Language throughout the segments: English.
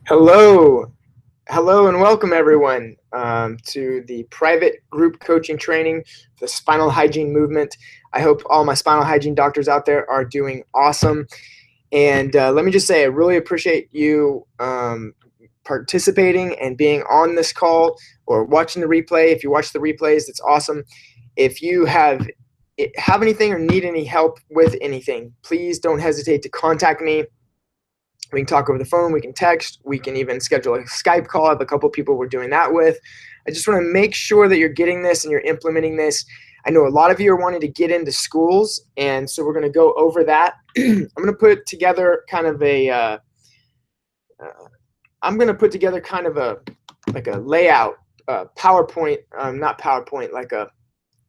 Hello, hello, and welcome everyone to the private group coaching training, the Spinal Hygiene movement. I hope all my spinal hygiene doctors out there are doing awesome. And let me just say, I really appreciate you participating and being on this call or watching the replay. If you watch the replays, it's awesome. If you have anything or need any help with anything, please don't hesitate to contact me. We can talk over the phone, we can text, we can even schedule a Skype call. I have a couple people we're doing that with. I just want to make sure that you're getting this and you're implementing this. I know a lot of you are wanting to get into schools, and so we're going to go over that. I'm going to put together kind of a like a layout, PowerPoint, not PowerPoint, like a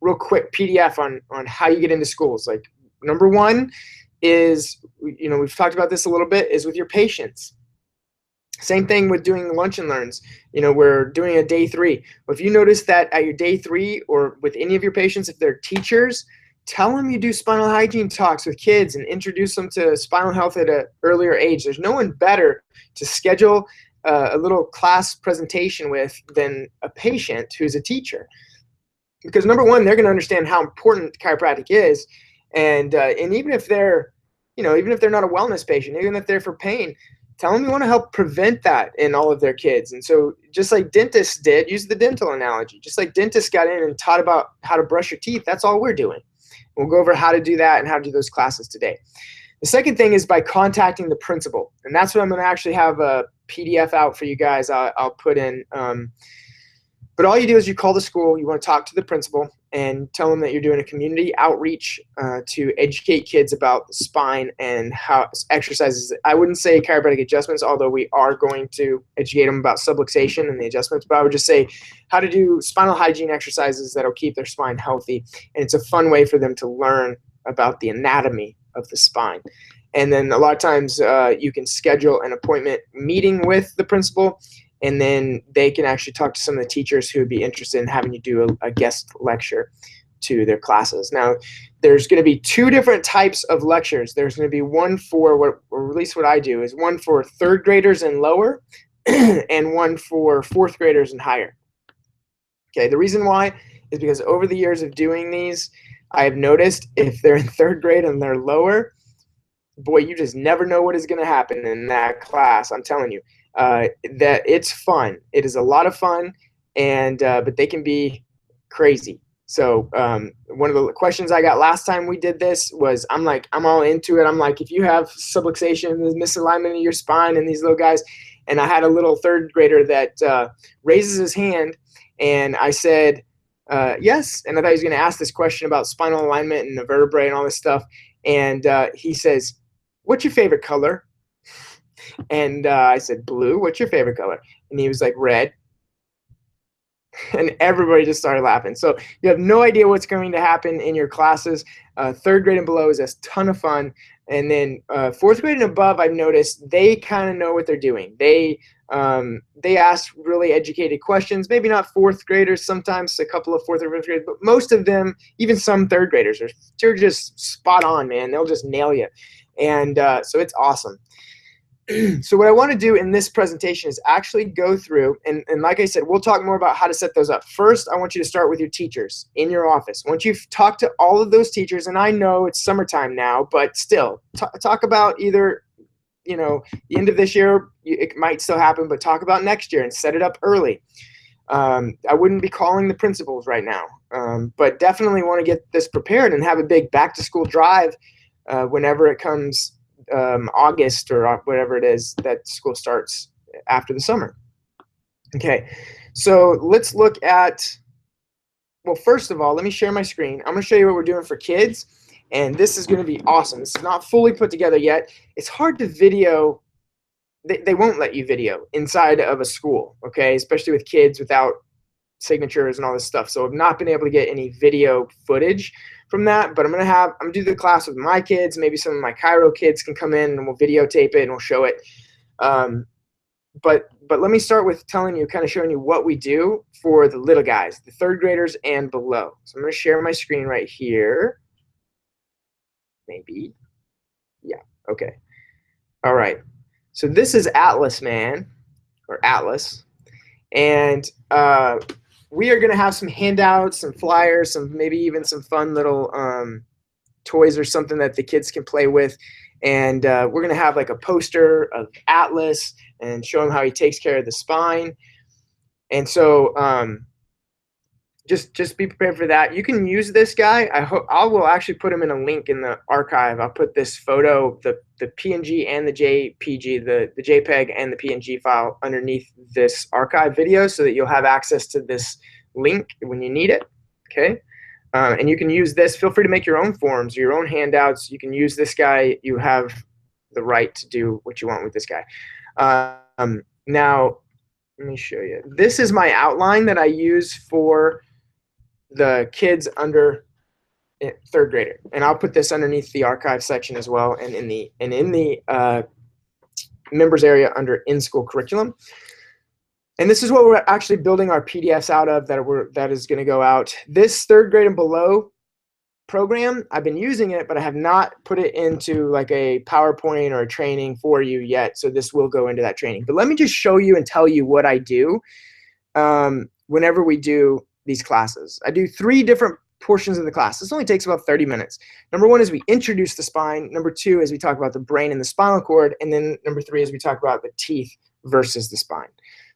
real quick PDF on how you get into schools. Like number one is, we've talked about this a little bit, is with your patients. Same thing with doing lunch and learns. We're doing a day 3. Well, if you notice that at your day 3 or with any of your patients, if they're teachers, tell them you do spinal hygiene talks with kids and introduce them to spinal health at an earlier age. There's no one better to schedule a little class presentation with than a patient who's a teacher. Because number one, they're going to understand how important chiropractic is. And even if they're, even if they're not a wellness patient, even if they're for pain, tell them you want to help prevent that in all of their kids. And so just like dentists did, use the dental analogy, just like dentists got in and taught about how to brush your teeth, that's all we're doing. We'll go over how to do that and how to do those classes today. The second thing is by contacting the principal. And that's what I'm going to actually have a PDF out for you guys. I'll put in. But all you do is you call the school, you want to talk to the principal and tell them that you're doing a community outreach to educate kids about the spine and how exercises. I wouldn't say chiropractic adjustments, although we are going to educate them about subluxation and the adjustments, but I would just say how to do spinal hygiene exercises that'll keep their spine healthy. And it's a fun way for them to learn about the anatomy of the spine. And then a lot of times you can schedule an appointment meeting with the principal, and then they can actually talk to some of the teachers who would be interested in having you do a guest lecture to their classes. Now, there's going to be 2 different types of lectures. There's going to be one for, or at least what I do, is one for 3rd graders and lower, and one for 4th graders and higher. Okay, the reason why is because over the years of doing these, I have noticed if they're in 3rd grade and they're lower, boy, you just never know what is going to happen in that class. I'm telling you. That it's fun. It is a lot of fun, and but they can be crazy. So one of the questions I got last time we did this was, I'm all into it. I'm like, if you have subluxation, misalignment in your spine, and these little guys, and I had a little 3rd grader that raises his hand, and I said yes, and I thought he was going to ask this question about spinal alignment and the vertebrae and all this stuff, and he says, "What's your favorite color?" And I said, "Blue. What's your favorite color?" And he was like, "Red." And everybody just started laughing. So you have no idea what's going to happen in your classes. 3rd grade and below is a ton of fun. And then 4th grade and above, I've noticed they kind of know what they're doing. They ask really educated questions. Maybe not 4th graders, sometimes a couple of 4th or 5th graders, but most of them, even some 3rd graders, they're just spot on, man. They'll just nail you. And so it's awesome. So what I want to do in this presentation is actually go through, and like I said, we'll talk more about how to set those up. First, I want you to start with your teachers in your office. Once you've talked to all of those teachers, and I know it's summertime now, but still, talk about either, the end of this year, it might still happen, but talk about next year and set it up early. I wouldn't be calling the principals right now, but definitely want to get this prepared and have a big back-to-school drive whenever it comes August or whatever it is that school starts after the summer. Okay, so let's look at, well, first of all, let me share my screen. I'm going to show you what we're doing for kids, and this is going to be awesome. This is not fully put together yet. It's hard to video. They won't let you video inside of a school, okay, especially with kids without signatures and all this stuff. So I've not been able to get any video footage from that, but I'm gonna do the class with my kids. Maybe some of my chiro kids can come in and we'll videotape it and we'll show it. But let me start with telling you, kind of showing you what we do for the little guys, the 3rd graders and below. So I'm gonna share my screen right here. Maybe, yeah, okay. All right. So this is Atlas, man. or Atlas. And we are going to have some handouts, some flyers, some maybe even some fun little toys or something that the kids can play with. And we're going to have like a poster of Atlas and show him how he takes care of the spine. And so just be prepared for that. You can use this guy. I will actually put him in a link in the archive. I'll put this photo, the PNG and the JPG, the JPEG and the PNG file underneath this archive video so that you'll have access to this link when you need it. Okay. And you can use this. Feel free to make your own forms, your own handouts. You can use this guy. You have the right to do what you want with this guy. Now, let me show you. This is my outline that I use for the kids under third grader, and I'll put this underneath the archive section as well, and in the members area under in-school curriculum. And this is what we're actually building our PDFs out of that is going to go out. This third grade and below program, I've been using it, but I have not put it into like a PowerPoint or a training for you yet. So this will go into that training. But let me just show you and tell you what I do whenever we do these classes. I do 3 different portions of the class. This only takes about 30 minutes. Number 1 is we introduce the spine. Number 2 is we talk about the brain and the spinal cord. And then number 3 is we talk about the teeth versus the spine.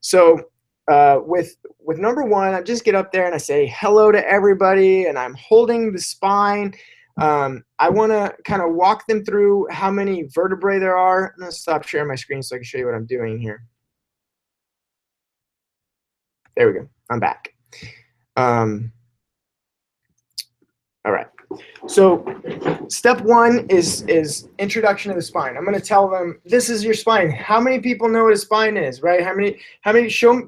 So with number 1, I just get up there and I say hello to everybody, and I'm holding the spine. I want to kind of walk them through how many vertebrae there are. I'm going to stop sharing my screen so I can show you what I'm doing here. There we go. I'm back. All right. So step 1 is introduction to the spine. I'm going to tell them, this is your spine. How many people know what a spine is, right? How many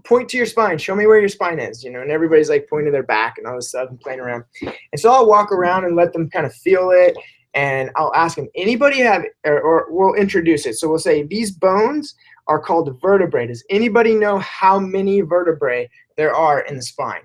point to your spine. Show me where your spine is, you know, and everybody's like pointing their back and all this stuff and playing around. And so I'll walk around and let them kind of feel it. And I'll ask them, anybody have, or we'll introduce it. So we'll say these bones are called vertebrae. Does anybody know how many vertebrae there are in the spine?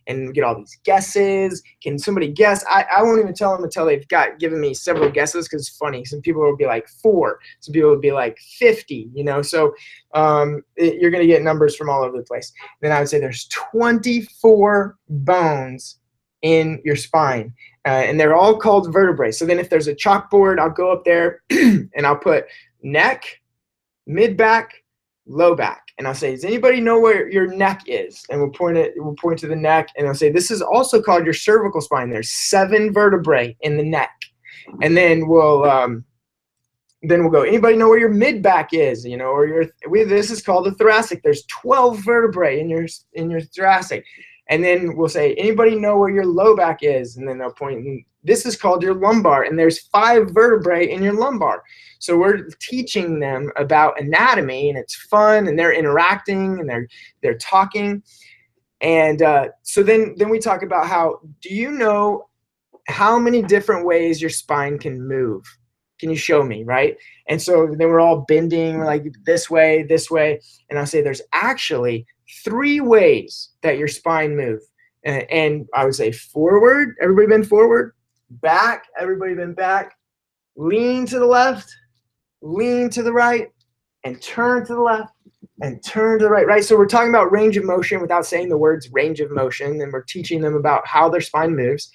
And we get all these guesses. Can somebody guess? I won't even tell them until they've given me several guesses, because it's funny. Some people will be like 4. Some people will be like 50, you know. So you're going to get numbers from all over the place. Then I would say there's 24 bones in your spine, and they're all called vertebrae. So then if there's a chalkboard, I'll go up there and I'll put neck, mid-back, low back. And I'll say, does anybody know where your neck is? And we'll point to the neck, and I'll say, this is also called your cervical spine. There's 7 vertebrae in the neck. And then we'll go, anybody know where your mid back is? You know, or this is called the thoracic. There's 12 vertebrae in your thoracic. And then we'll say, anybody know where your low back is? And then they'll point, and this is called your lumbar, and there's 5 vertebrae in your lumbar. So we're teaching them about anatomy, and it's fun, and they're interacting, and they're talking. And so then we talk about do you know how many different ways your spine can move? Can you show me, right? And so then we're all bending, we're like this way, and I'll say there's actually 3 ways that your spine moves. And I would say forward, everybody bend forward, back, everybody bend back, lean to the left, lean to the right, and turn to the left, and turn to the right, right? So we're talking about range of motion without saying the words range of motion, and we're teaching them about how their spine moves.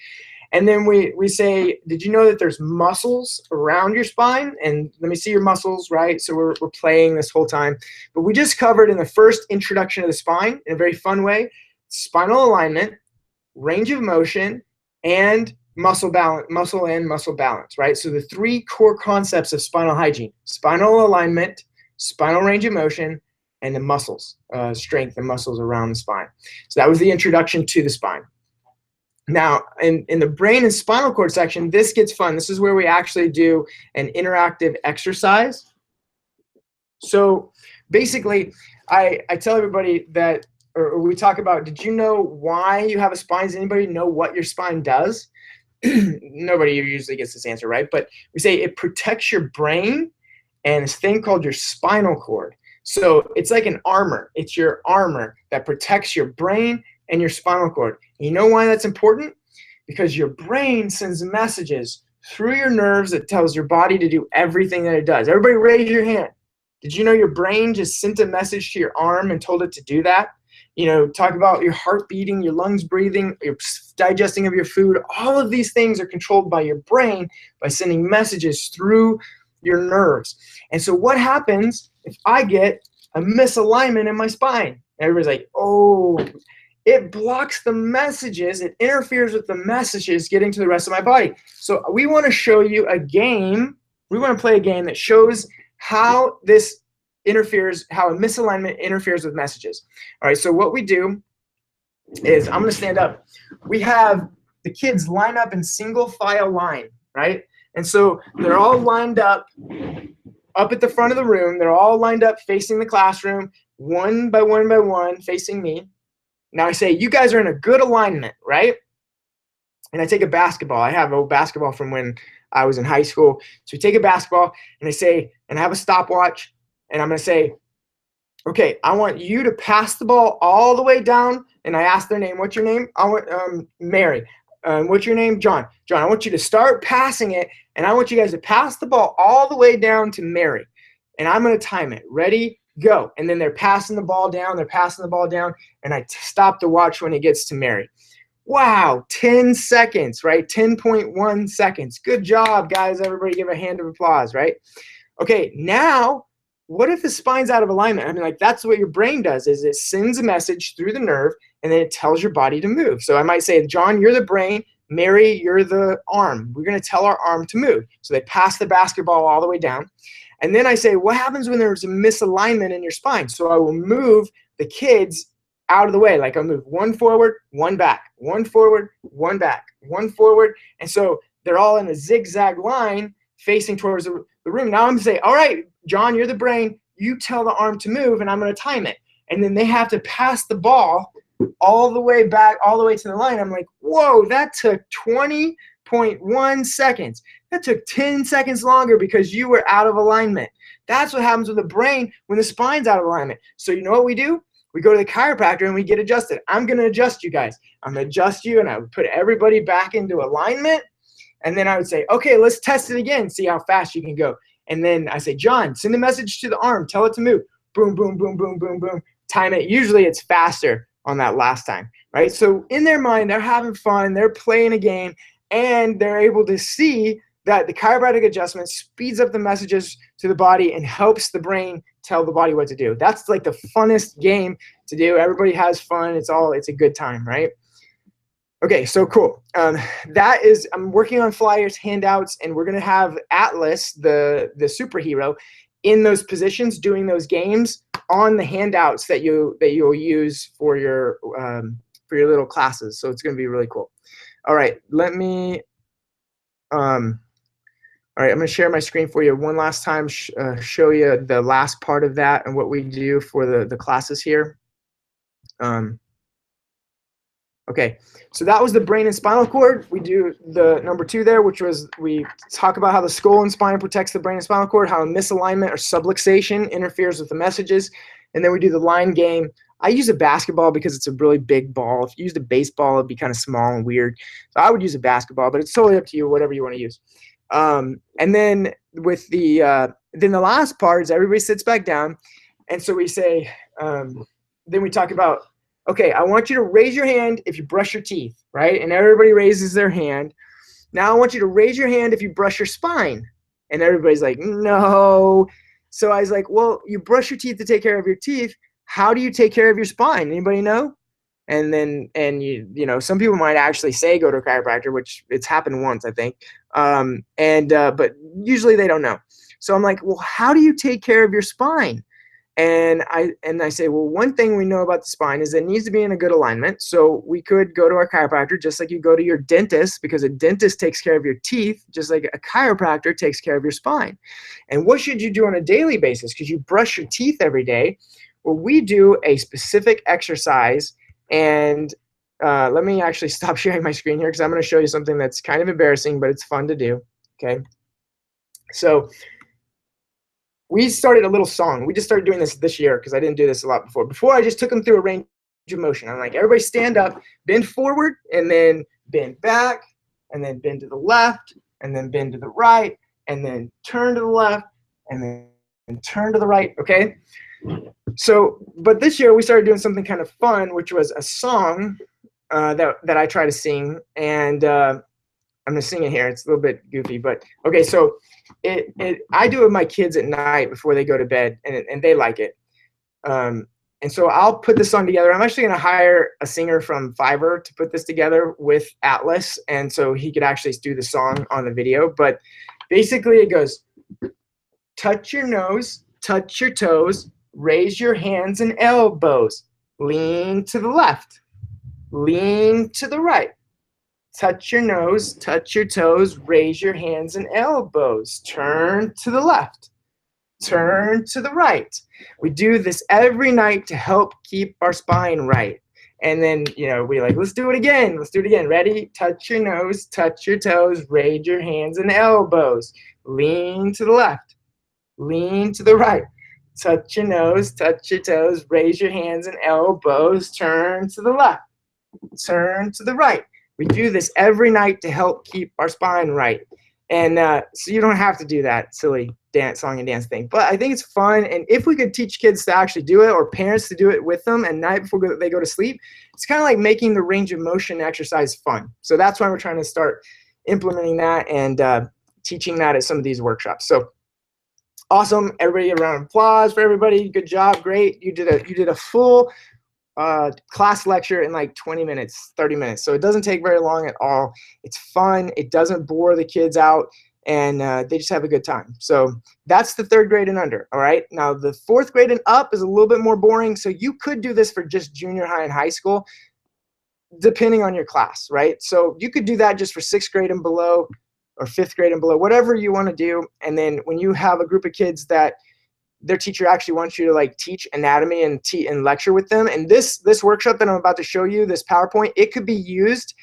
And then we say, did you know that there's muscles around your spine? And let me see your muscles, right? So we're playing this whole time. But we just covered in the first introduction of the spine, in a very fun way, spinal alignment, range of motion, and muscle and muscle balance, right? So the 3 core concepts of spinal hygiene: spinal alignment, spinal range of motion, and the muscles, strength and muscles around the spine. So that was the introduction to the spine. Now, in the brain and spinal cord section, this gets fun. This is where we actually do an interactive exercise. So basically, I tell everybody that, or we talk about, did you know why you have a spine? Does anybody know what your spine does? Nobody usually gets this answer, right? But we say it protects your brain and this thing called your spinal cord. So it's like an armor. It's your armor that protects your brain and your spinal cord. And you know why that's important? Because your brain sends messages through your nerves that tells your body to do everything that it does. Everybody raise your hand. Did you know your brain just sent a message to your arm and told it to do that? You know, talk about your heart beating, your lungs breathing, your digesting of your food. All of these things are controlled by your brain by sending messages through your nerves. And so what happens if I get a misalignment in my spine? Everybody's like, oh, it blocks the messages. It interferes with the messages getting to the rest of my body. So we want to show you a game. We want to play a game that shows how this interferes, how a misalignment interferes with messages. All right, so what we do is I'm going to stand up. We have the kids line up in single file line, right? And so they're all lined up at the front of the room. They're all lined up facing the classroom, one by one by one, facing me. Now I say, you guys are in a good alignment, right? And I take a basketball. I have a basketball from when I was in high school. So we take a basketball and I say, and I have a stopwatch, and I'm going to say, okay, I want you to pass the ball all the way down. And I ask their name. What's your name? I want Mary. What's your name? John. John, I want you to start passing it, and I want you guys to pass the ball all the way down to Mary. And I'm going to time it. Ready? Go. And then they're passing the ball down. They're passing the ball down. And I stop the watch when it gets to Mary. Wow, 10 seconds, right? 10.1 seconds. Good job, guys. Everybody give a hand of applause, right? Okay, now, what if the spine's out of alignment? I mean, like, that's what your brain does, is it sends a message through the nerve, and then it tells your body to move. So I might say, John, you're the brain. Mary, you're the arm. We're going to tell our arm to move. So they pass the basketball all the way down. And then I say, what happens when there's a misalignment in your spine? So I will move the kids out of the way. Like I'll move one forward, one back, one forward, one back, one forward. And so they're all in a zigzag line facing towards the room. Now I'm going to say, all right, John, you're the brain. You tell the arm to move, and I'm going to time it. And then they have to pass the ball all the way back, all the way to the line. I'm like, whoa, that took 20.1 seconds. That took 10 seconds longer because you were out of alignment. That's what happens with the brain when the spine's out of alignment. So you know what we do? We go to the chiropractor and we get adjusted. I'm going to adjust you guys. I'm going to adjust you, and I would put everybody back into alignment. And then I would say, okay, let's test it again, see how fast you can go. And then I say, John, send a message to the arm. Tell it to move. Boom, boom, boom, boom, boom, boom. Time it. Usually it's faster on that last time, right? So in their mind, they're having fun. They're playing a game, and they're able to see that the chiropractic adjustment speeds up the messages to the body and helps the brain tell the body what to do. That's like the funnest game to do. Everybody has fun. It's a good time, right? Okay, so cool. I'm working on flyers, handouts, and we're gonna have Atlas, the superhero, in those positions doing those games on the handouts that you'll use for your little classes. So it's gonna be really cool. All right, all right, I'm going to share my screen for you one last time, show you the last part of that and what we do for the classes here. Okay, so that was the brain and spinal cord. We do the number 2 there, which was we talk about how the skull and spine protects the brain and spinal cord, how a misalignment or subluxation interferes with the messages, and then we do the line game. I use a basketball because it's a really big ball. If you used a baseball, it'd be kind of small and weird. So I would use a basketball, but it's totally up to you, whatever you want to use. And then with the last part is everybody sits back down. And so we say, then we talk about, okay, I want you to raise your hand if you brush your teeth, right? And everybody raises their hand. Now I want you to raise your hand if you brush your spine. And everybody's like, no. So I was like, well, you brush your teeth to take care of your teeth. How do you take care of your spine? Anybody know? And you know, some people might actually say go to a chiropractor, which it's happened once, I think. But usually they don't know. So I'm like, well, how do you take care of your spine? And I say, well, one thing we know about the spine is it needs to be in a good alignment. So we could go to our chiropractor just like you go to your dentist, because a dentist takes care of your teeth, just like a chiropractor takes care of your spine. And what should you do on a daily basis? Because you brush your teeth every day. Well, we do a specific exercise. And let me actually stop sharing my screen here because I'm going to show you something that's kind of embarrassing, but it's fun to do. Okay. So we started a little song. We just started doing this year because I didn't do this a lot before. Before, I just took them through a range of motion. I'm like, everybody stand up, bend forward, and then bend back, and then bend to the left, and then bend to the right, and then turn to the left, and then and turn to the right, okay? So, but this year we started doing something kind of fun, which was a song that I try to sing, and I'm gonna sing it here. It's a little bit goofy, but okay. So, I do it with my kids at night before they go to bed, and they like it. And so I'll put this song together. I'm actually gonna hire a singer from Fiverr to put this together with Atlas, and so he could actually do the song on the video. But basically, it goes: touch your nose, touch your toes, raise your hands and elbows, lean to the left, lean to the right. Touch your nose, touch your toes, raise your hands and elbows, turn to the left, turn to the right. We do this every night to help keep our spine right. And then, we let's do it again. Let's do it again. Ready? Touch your nose, touch your toes, raise your hands and elbows, lean to the left, lean to the right. Touch your nose, touch your toes, raise your hands and elbows, turn to the left, turn to the right. We do this every night to help keep our spine right. And so you don't have to do that silly song and dance thing. But I think it's fun. And if we could teach kids to actually do it, or parents to do it with them at night before they go to sleep, it's kind of like making the range of motion exercise fun. So that's why we're trying to start implementing that and teaching that at some of these workshops. So awesome. Everybody, a round of applause for everybody. Good job. Great. You did a full class lecture in like 20 minutes, 30 minutes. So it doesn't take very long at all. It's fun. It doesn't bore the kids out, and they just have a good time. So that's the 3rd grade and under. All right. Now the 4th grade and up is a little bit more boring. So you could do this for just junior high and high school, depending on your class, right? So you could do that just for 6th grade and below, or 5th grade and below, whatever you want to do. And then when you have a group of kids that their teacher actually wants you to teach anatomy and lecture with them. And this workshop that I'm about to show you, this PowerPoint, it could be used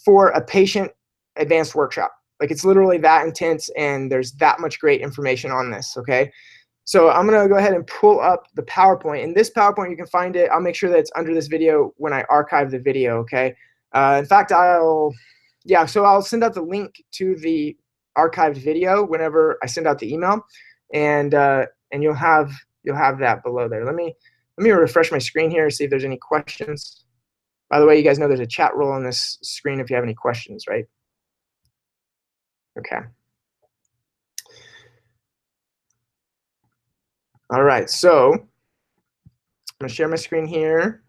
for a patient advanced workshop. It's literally that intense, and there's that much great information on this, okay? So I'm gonna go ahead and pull up the PowerPoint. And this PowerPoint, you can find it. I'll make sure that it's under this video when I archive the video, okay? In fact, I'll send out the link to the archived video whenever I send out the email. And you'll have that below there. Let me refresh my screen here, see if there's any questions. By the way, you guys know there's a chat roll on this screen if you have any questions, right? Okay. All right, so I'm gonna share my screen here.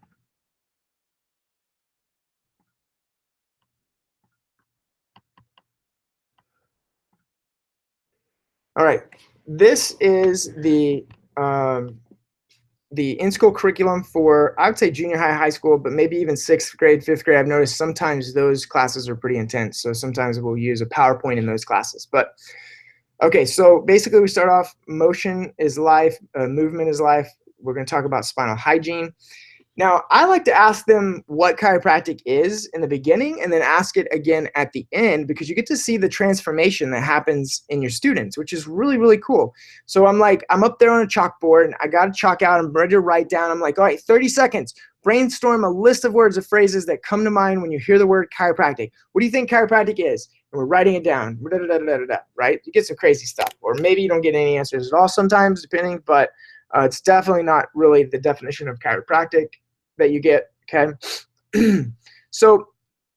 All right, this is the in-school curriculum for, I would say, junior high, high school, but maybe even 6th grade, 5th grade. I've noticed sometimes those classes are pretty intense, so sometimes we'll use a PowerPoint in those classes. But okay, so basically we start off, motion is life, movement is life. We're going to talk about spinal hygiene. Now, I like to ask them what chiropractic is in the beginning and then ask it again at the end, because you get to see the transformation that happens in your students, which is really, really cool. So I'm up there on a chalkboard and I got to chalk out. I'm ready to write down. I'm like, all right, 30 seconds. Brainstorm a list of words or phrases that come to mind when you hear the word chiropractic. What do you think chiropractic is? And we're writing it down, right? You get some crazy stuff. Or maybe you don't get any answers at all sometimes, depending, but it's definitely not really the definition of chiropractic that you get, okay? So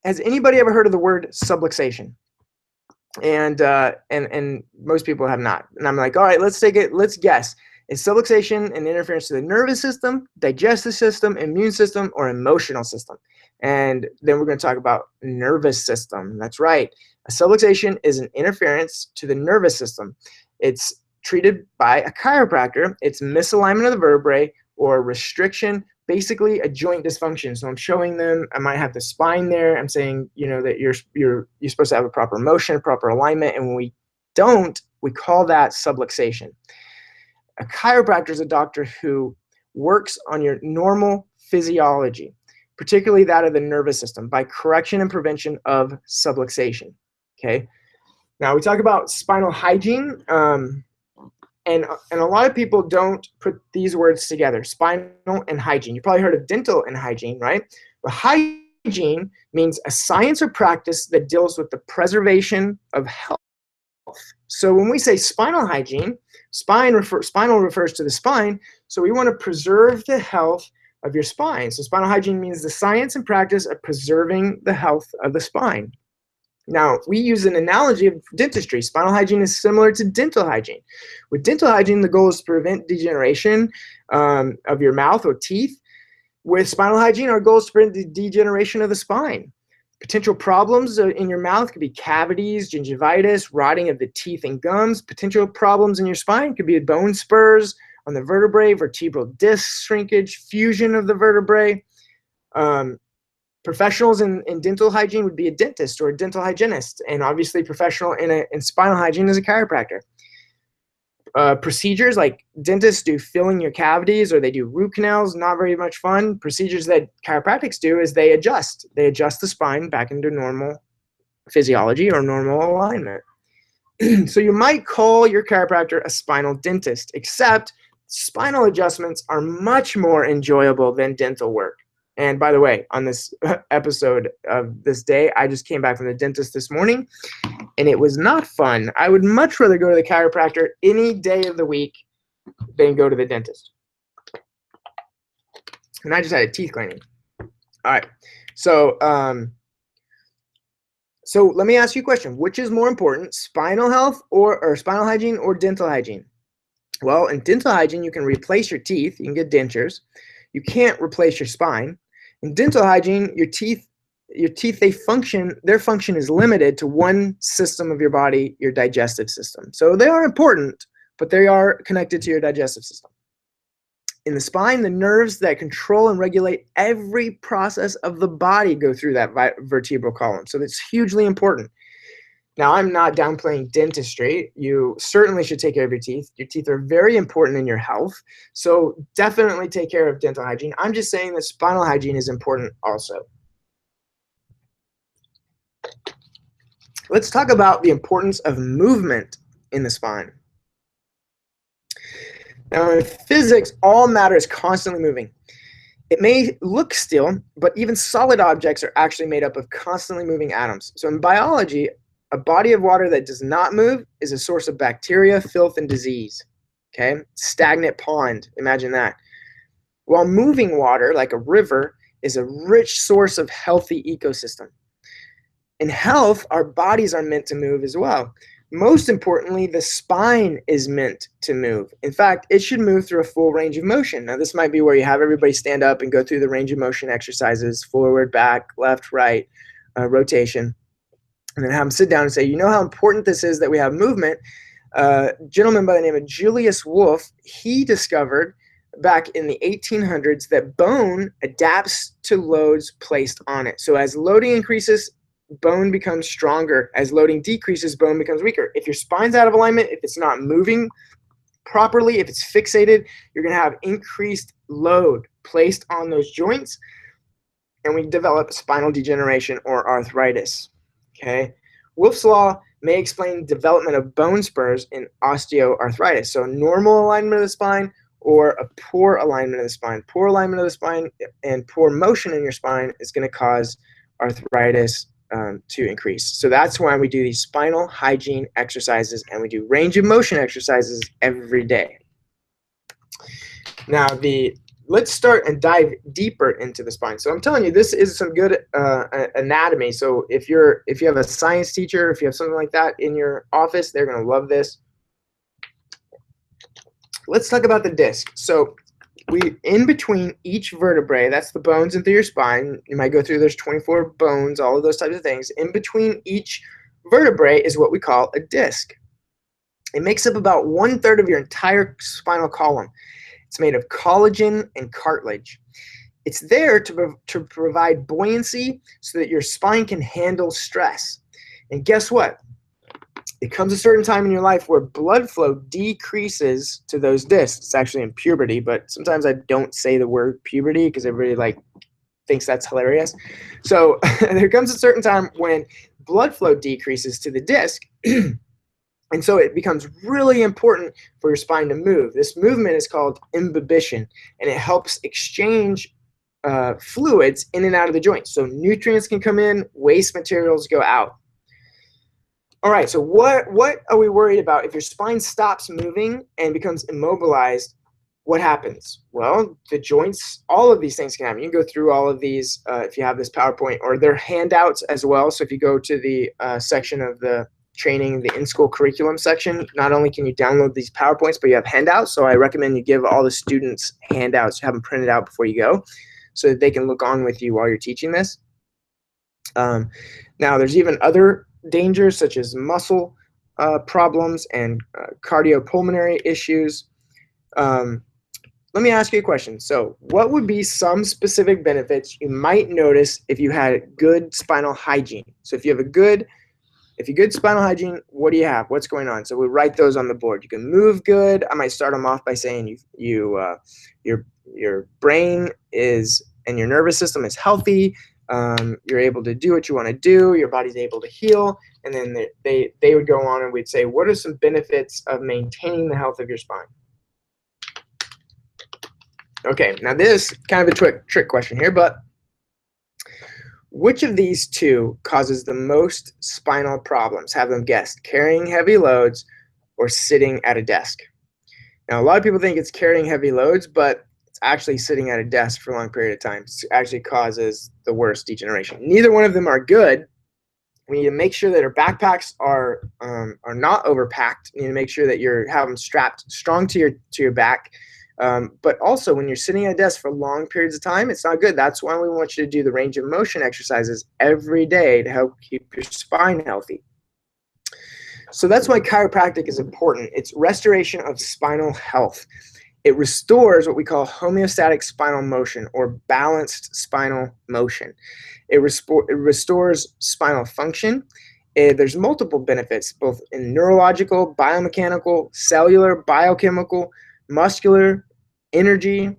has anybody ever heard of the word subluxation? And most people have not. And I'm like, all right, let's guess. Is subluxation an interference to the nervous system, digestive system, immune system, or emotional system? And then we're going to talk about nervous system. That's right. A subluxation is an interference to the nervous system. It's treated by a chiropractor. It's misalignment of the vertebrae or restriction, basically a joint dysfunction. So I'm showing them, I might have the spine there. I'm saying, that you're supposed to have a proper motion, proper alignment. And when we don't, we call that subluxation. A chiropractor is a doctor who works on your normal physiology, particularly that of the nervous system, by correction and prevention of subluxation. Okay. Now we talk about spinal hygiene, and a lot of people don't put these words together: spinal and hygiene. You probably heard of dental and hygiene, right? But hygiene means a science or practice that deals with the preservation of health. So when we say spinal hygiene, spinal refers to the spine. So we want to preserve the health of your spine. So spinal hygiene means the science and practice of preserving the health of the spine. Now, we use an analogy of dentistry. Spinal hygiene is similar to dental hygiene. With dental hygiene, the goal is to prevent degeneration of your mouth or teeth. With spinal hygiene, our goal is to prevent the degeneration of the spine. Potential problems in your mouth could be cavities, gingivitis, rotting of the teeth and gums. Potential problems in your spine could be bone spurs on the vertebrae, vertebral disc shrinkage, fusion of the vertebrae. Professionals in dental hygiene would be a dentist or a dental hygienist, and obviously professional in spinal hygiene is a chiropractor. Procedures like dentists do filling your cavities or they do root canals, not very much fun. Procedures that chiropractics do is they adjust the spine back into normal physiology or normal alignment. So you might call your chiropractor a spinal dentist, except spinal adjustments are much more enjoyable than dental work. And by the way, on this episode of this day, I just came back from the dentist this morning, and it was not fun. I would much rather go to the chiropractor any day of the week than go to the dentist. And I just had a teeth cleaning. All right. So let me ask you a question. Which is more important, spinal health or spinal hygiene or dental hygiene? Well, in dental hygiene, you can replace your teeth. You can get dentures. You can't replace your spine. In dental hygiene, your teeth, their function is limited to one system of your body, your digestive system. So they are important, but they are connected to your digestive system. In the spine, the nerves that control and regulate every process of the body go through that vertebral column. So that's hugely important. Now, I'm not downplaying dentistry. You certainly should take care of your teeth. Your teeth are very important in your health. So definitely take care of dental hygiene. I'm just saying that spinal hygiene is important also. Let's talk about the importance of movement in the spine. Now, in physics, all matter is constantly moving. It may look still, but even solid objects are actually made up of constantly moving atoms. So in biology, a body of water that does not move is a source of bacteria, filth, and disease. Okay? Stagnant pond, imagine that. While moving water, like a river, is a rich source of healthy ecosystem. In health, our bodies are meant to move as well. Most importantly, the spine is meant to move. In fact, it should move through a full range of motion. Now, this might be where you have everybody stand up and go through the range of motion exercises, forward, back, left, right, rotation. And then have them sit down and say, you know how important this is that we have movement? A gentleman by the name of Julius Wolff, he discovered back in the 1800s that bone adapts to loads placed on it. So as loading increases, bone becomes stronger. As loading decreases, bone becomes weaker. If your spine's out of alignment, if it's not moving properly, if it's fixated, you're going to have increased load placed on those joints, and we develop spinal degeneration or arthritis. Okay, Wolff's law may explain development of bone spurs in osteoarthritis. So normal alignment of the spine or a poor alignment of the spine. Poor alignment of the spine and poor motion in your spine is going to cause arthritis to increase. So that's why we do these spinal hygiene exercises, and we do range of motion exercises every day. Now, let's start and dive deeper into the spine. So I'm telling you, this is some good anatomy. So if you have a science teacher, if you have something like that in your office, they're going to love this. Let's talk about the disc. So in between each vertebrae, that's the bones into your spine. You might go through, there's 24 bones, all of those types of things. In between each vertebrae is what we call a disc. It makes up about 1/3 of your entire spinal column. It's made of collagen and cartilage. It's there to provide buoyancy so that your spine can handle stress. And guess what? It comes a certain time in your life where blood flow decreases to those discs. It's actually in puberty, but sometimes I don't say the word puberty because everybody thinks that's hilarious. So there comes a certain time when blood flow decreases to the disc. And so it becomes really important for your spine to move. This movement is called imbibition, and it helps exchange fluids in and out of the joint. So nutrients can come in, waste materials go out. All right, so what are we worried about? If your spine stops moving and becomes immobilized, what happens? Well, the joints, all of these things can happen. You can go through all of these if you have this PowerPoint, or they're handouts as well. So if you go to the section of the training, the in-school curriculum section, not only can you download these PowerPoints, but you have handouts. So I recommend you give all the students handouts, have them printed out before you go, so that they can look on with you while you're teaching this. Now, there's even other dangers such as muscle problems and cardiopulmonary issues. Let me ask you a question. So what would be some specific benefits you might notice if you had good spinal hygiene? So if you have good spinal hygiene, what do you have? What's going on? So we write those on the board. You can move good. I might start them off by saying your brain is and your nervous system is healthy. You're able to do what you want to do. Your body's able to heal. And then they would go on and we'd say, what are some benefits of maintaining the health of your spine? Okay, now this kind of a trick question here, but which of these two causes the most spinal problems? Have them guess: carrying heavy loads or sitting at a desk. Now, a lot of people think it's carrying heavy loads, but it's actually sitting at a desk for a long period of time. It actually causes the worst degeneration. Neither one of them are good. We need to make sure that our backpacks are not overpacked. You need to make sure that you have them strapped strong to your back. But also, when you're sitting at a desk for long periods of time, it's not good. That's why we want you to do the range of motion exercises every day to help keep your spine healthy. So that's why chiropractic is important. It's restoration of spinal health. It restores what we call homeostatic spinal motion, or balanced spinal motion. It restores spinal function. There's multiple benefits, both in neurological, biomechanical, cellular, biochemical, muscular, energy.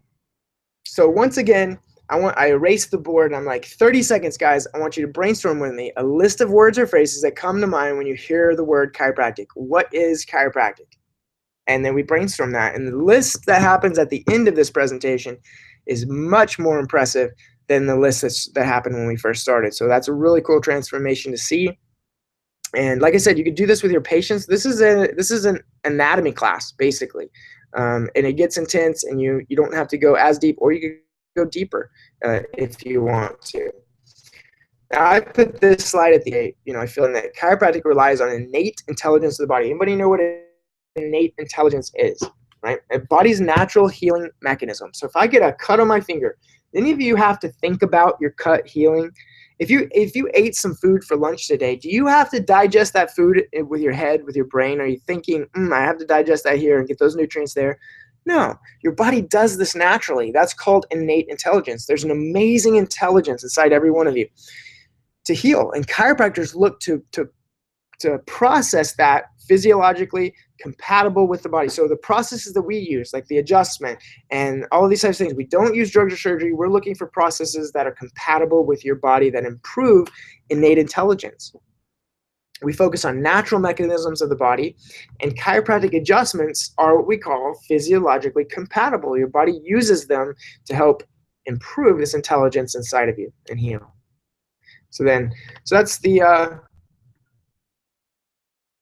So once again, I erase the board and I'm like, 30 seconds, guys. I want you to brainstorm with me a list of words or phrases that come to mind when you hear the word chiropractic. What is chiropractic? And then we brainstorm that. And the list that happens at the end of this presentation is much more impressive than the list that happened when we first started. So that's a really cool transformation to see. And like I said, you could do this with your patients. This is an anatomy class, basically. And it gets intense, and you don't have to go as deep, or you can go deeper if you want to. Now, I put this slide at the end. I feel that chiropractic relies on innate intelligence of the body. Anybody know what innate intelligence is? Right? A body's natural healing mechanism. So if I get a cut on my finger, any of you have to think about your cut healing? If you ate some food for lunch today, do you have to digest that food with your head, with your brain? Are you thinking, I have to digest that here and get those nutrients there? No, your body does this naturally. That's called innate intelligence. There's an amazing intelligence inside every one of you to heal. And chiropractors look to process that physiologically compatible with the body. So the processes that we use, like the adjustment and all of these types of things, we don't use drugs or surgery. We're looking for processes that are compatible with your body that improve innate intelligence. We focus on natural mechanisms of the body, and chiropractic adjustments are what we call physiologically compatible. Your body uses them to help improve this intelligence inside of you and heal. So that's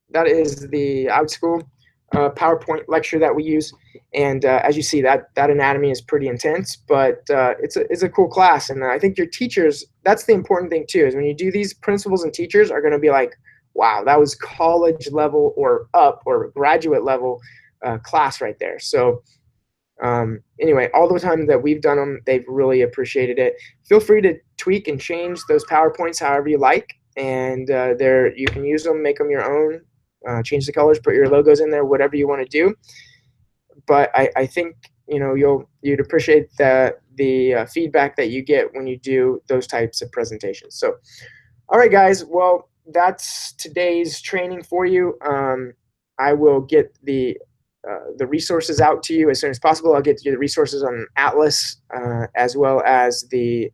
that is the out school PowerPoint lecture that we use, and as you see, that anatomy is pretty intense, but it's a cool class, and I think your teachers, that's the important thing too, is when you do these, principals and teachers are going to be like, wow, that was college level or up or graduate level class right there. So anyway, all the time that we've done them, they've really appreciated it. Feel free to tweak and change those PowerPoints however you like, and you can use them, make them your own. Change the colors, put your logos in there, whatever you want to do. But I think you'd appreciate the feedback that you get when you do those types of presentations. So, all right, guys. Well, that's today's training for you. I will get the resources out to you as soon as possible. I'll get you the resources on Atlas as well as the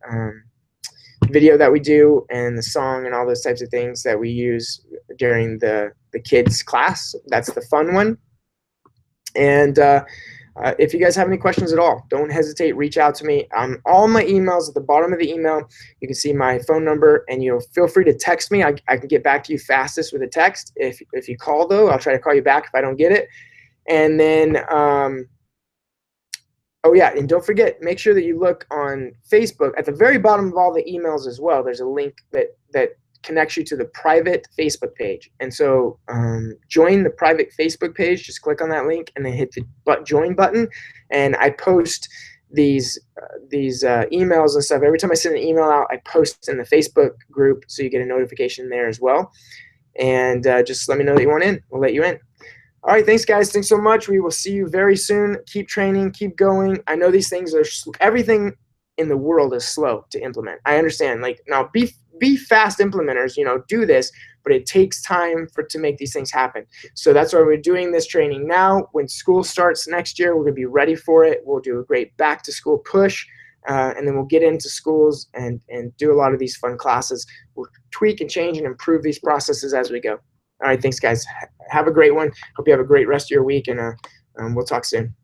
video that we do and the song and all those types of things that we use during the kids class. That's the fun one. And If you guys have any questions at all, don't hesitate, reach out to me. All my emails at the bottom of the email, you can see my phone number, and feel free to text me. I can get back to you fastest with a text. If you call, though, I'll try to call you back if I don't get it. And then, oh yeah, and don't forget, make sure that you look on Facebook. At the very bottom of all the emails as well, there's a link that connects you to the private Facebook page. And so join the private Facebook page. Just click on that link and then hit the join button. And I post these emails and stuff. Every time I send an email out, I post in the Facebook group, so you get a notification there as well. And just let me know that you want in. We'll let you in. All right, thanks, guys. Thanks so much. We will see you very soon. Keep training. Keep going. I know these things are everything in the world is slow to implement. I understand. Like, now, be fast implementers. Do this, but it takes time to make these things happen. So that's why we're doing this training now. When school starts next year, we're going to be ready for it. We'll do a great back-to-school push, and then we'll get into schools and do a lot of these fun classes. We'll tweak and change and improve these processes as we go. All right, thanks, guys. Have a great one. Hope you have a great rest of your week, and we'll talk soon.